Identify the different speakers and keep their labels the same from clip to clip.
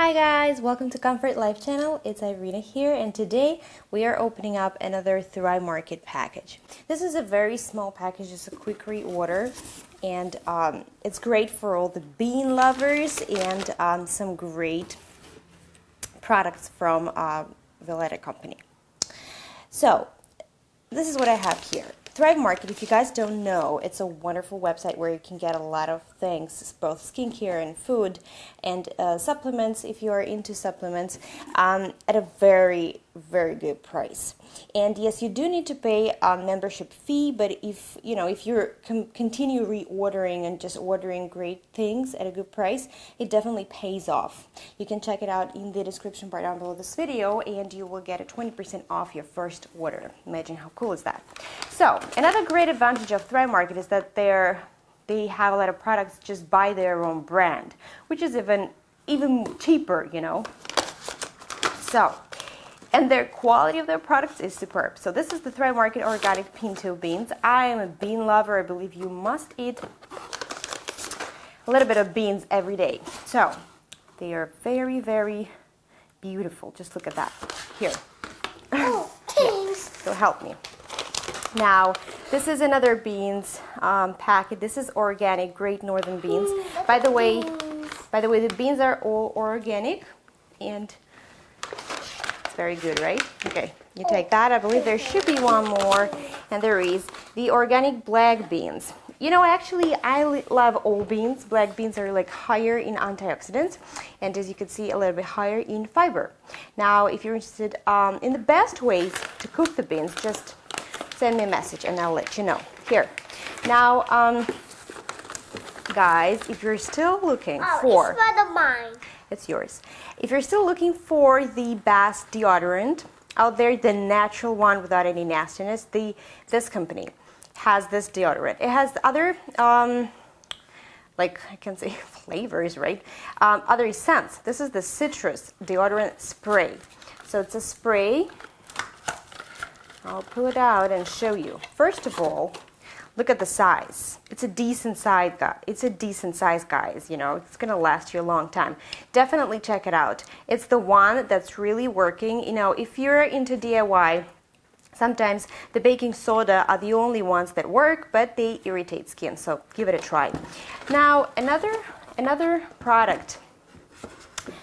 Speaker 1: Hi guys, welcome to Comfort Life channel. It's Irina here, and today we are opening up another Thrive Market package. This is a very small package, just a quick reorder, and it's great for all the bean lovers and some great products from Valletta company. So this is what I have here. Thrive Market, if you guys don't know, it's a wonderful website where you can get a lot of things, both skincare and food and supplements, if you are into supplements, at a very, very good price. And yes, you do need to pay a membership fee, but if you're continue reordering and just ordering great things at a good price, it definitely pays off. You can check it out in the description bar down below this video, and you will get a 20% off your first order. Imagine how cool is that. So another great advantage of Thrive Market is that they have a lot of products just by their own brand, which is even cheaper, So, and their quality of their products is superb. So this is the Thrive Market organic pinto beans. I am a bean lover. I believe you must eat a little bit of beans every day. So they are very, very beautiful. Just look at that. Here.
Speaker 2: Oh, thanks.
Speaker 1: Yeah. So help me. Now, this is another beans packet. This is organic, Great Northern beans. By the way, the beans are all organic, and it's very good, right? Okay, you take that. I believe there should be one more, and there is the organic black beans. Actually, I love all beans. Black beans are like higher in antioxidants, and as you can see, a little bit higher in fiber. Now, if you're interested in the best ways to cook the beans, just send me a message and I'll let you know. Here. Now, guys, if you're still looking for...
Speaker 2: It's not mine.
Speaker 1: It's yours. If you're still looking for the best deodorant out there, the natural one without any nastiness, this company has this deodorant. It has other, like I can say flavors, right? Other scents. This is the citrus deodorant spray. So it's a spray. I'll pull it out and show you. First of all, look at the size. It's a decent size, guys. It's It's gonna last you a long time. Definitely check it out. It's the one that's really working. If you're into DIY, sometimes the baking soda are the only ones that work, but they irritate skin. So give it a try. Now, another product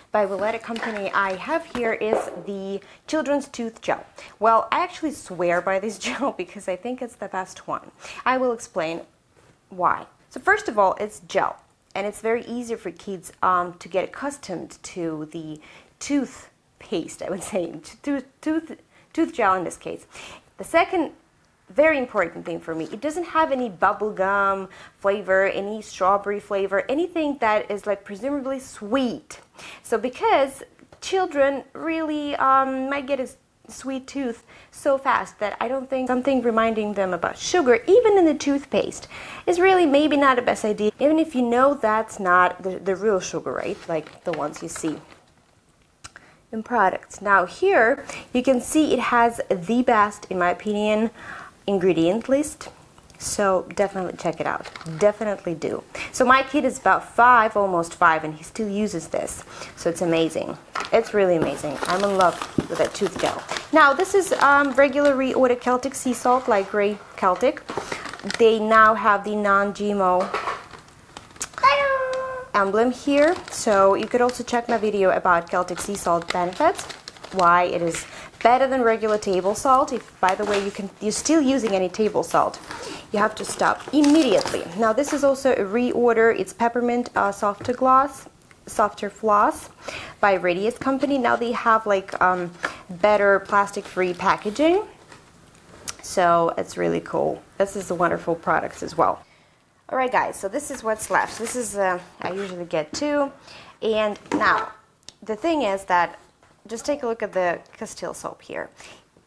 Speaker 1: by Valletta company I have here is the children's tooth gel. Well, I actually swear by this gel because I think it's the best one. I will explain why. So first of all, it's gel, and it's very easy for kids to get accustomed to the toothpaste, I would say, tooth gel in this case. The second very important thing for me, it doesn't have any bubblegum flavor, any strawberry flavor, anything that is like presumably sweet. So because children really might get a sweet tooth so fast that I don't think something reminding them about sugar, even in the toothpaste, is really maybe not the best idea, even if you know that's not the real sugar, right? Like the ones you see in products. Now here you can see it has the best, in my opinion, ingredient list, so definitely check it out. Definitely do. So my kid is about 5, almost 5, and he still uses this, so it's amazing. It's really amazing. I'm in love with that tooth gel. Now this is regular reordered Celtic Sea Salt, light gray Celtic. They now have the non-GMO emblem here, so you could also check my video about Celtic Sea Salt benefits, why it is better than regular table salt. If, by the way, you're still using any table salt, you have to stop immediately. Now this is also a reorder. It's peppermint softer floss by Radius company. Now they have like better plastic-free packaging, so it's really cool. This is a wonderful product as well. All right, guys, so this is what's left. This is I usually get 2, and now the thing is that just take a look at the Castile Soap here.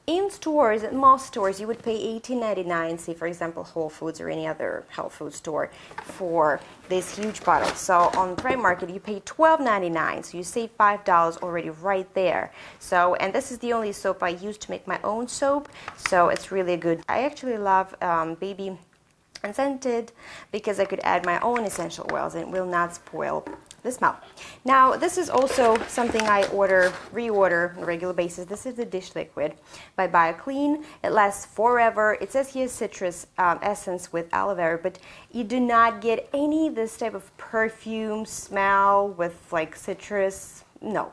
Speaker 1: In stores, at most stores, you would pay $18.99, say for example Whole Foods or any other health food store, for this huge bottle. So on Thrive Market you pay $12.99, so you save $5 already right there. So, and this is the only soap I use to make my own soap, so it's really good. I actually love baby unscented because I could add my own essential oils and it will not spoil the smell. Now, this is also something I reorder on a regular basis. This is the dish liquid by Bioclean. It lasts forever. It says here citrus essence with aloe vera, but you do not get any this type of perfume smell with like citrus. No.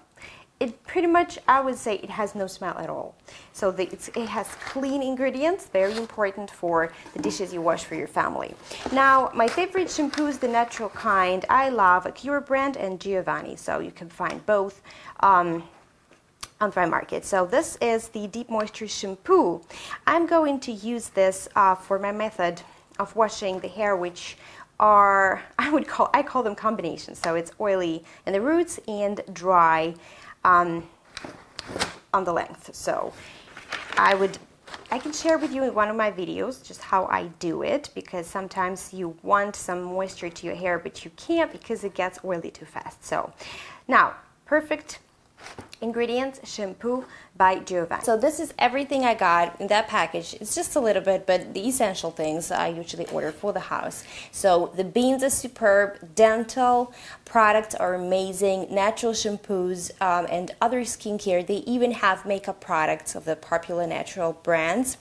Speaker 1: It pretty much, I would say, it has no smell at all. So it has clean ingredients, very important for the dishes you wash for your family. Now, my favorite shampoo is the natural kind. I love Acura brand and Giovanni, so you can find both on Dry Market. So this is the Deep Moisture Shampoo. I'm going to use this for my method of washing the hair, which are, I call them combinations. So it's oily in the roots and dry on the length. So I can share with you in one of my videos just how I do it, because sometimes you want some moisture to your hair but you can't because it gets oily too fast. So now, perfect ingredients, shampoo by Giovanni. So this is everything I got in that package. It's just a little bit, but the essential things I usually order for the house. So the beans are superb, dental products are amazing, natural shampoos and other skincare. They even have makeup products of the popular natural brands.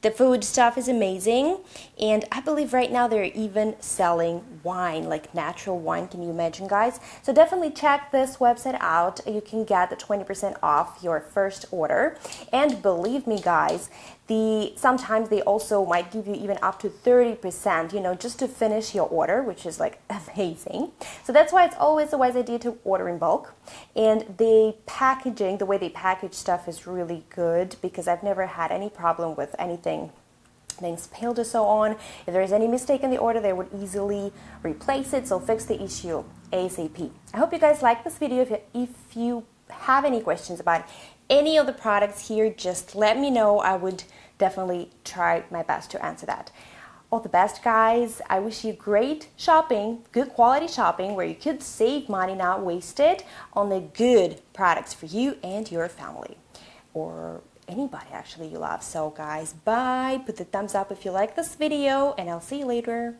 Speaker 1: The food stuff is amazing, and I believe right now they're even selling wine, like natural wine. Can you imagine, guys? So definitely check this website out. You can get the 20% off your first order. And believe me, guys, sometimes they also might give you even up to 30%, you know, just to finish your order, which is like amazing. So that's why it's always a wise idea to order in bulk. And the packaging, the way they package stuff is really good, because I've never had any problem with anything being spilled or so on. If there's any mistake in the order, they would easily replace it, so fix the issue ASAP. I hope you guys like this video. If you have any questions about any of the products here, just let me know. I would definitely try my best to answer that. All the best, guys. I wish you great shopping, good quality shopping, where you could save money, not waste it on the good products for you and your family, or anybody actually you love. So guys, bye. Put the thumbs up if you like this video, and I'll see you later.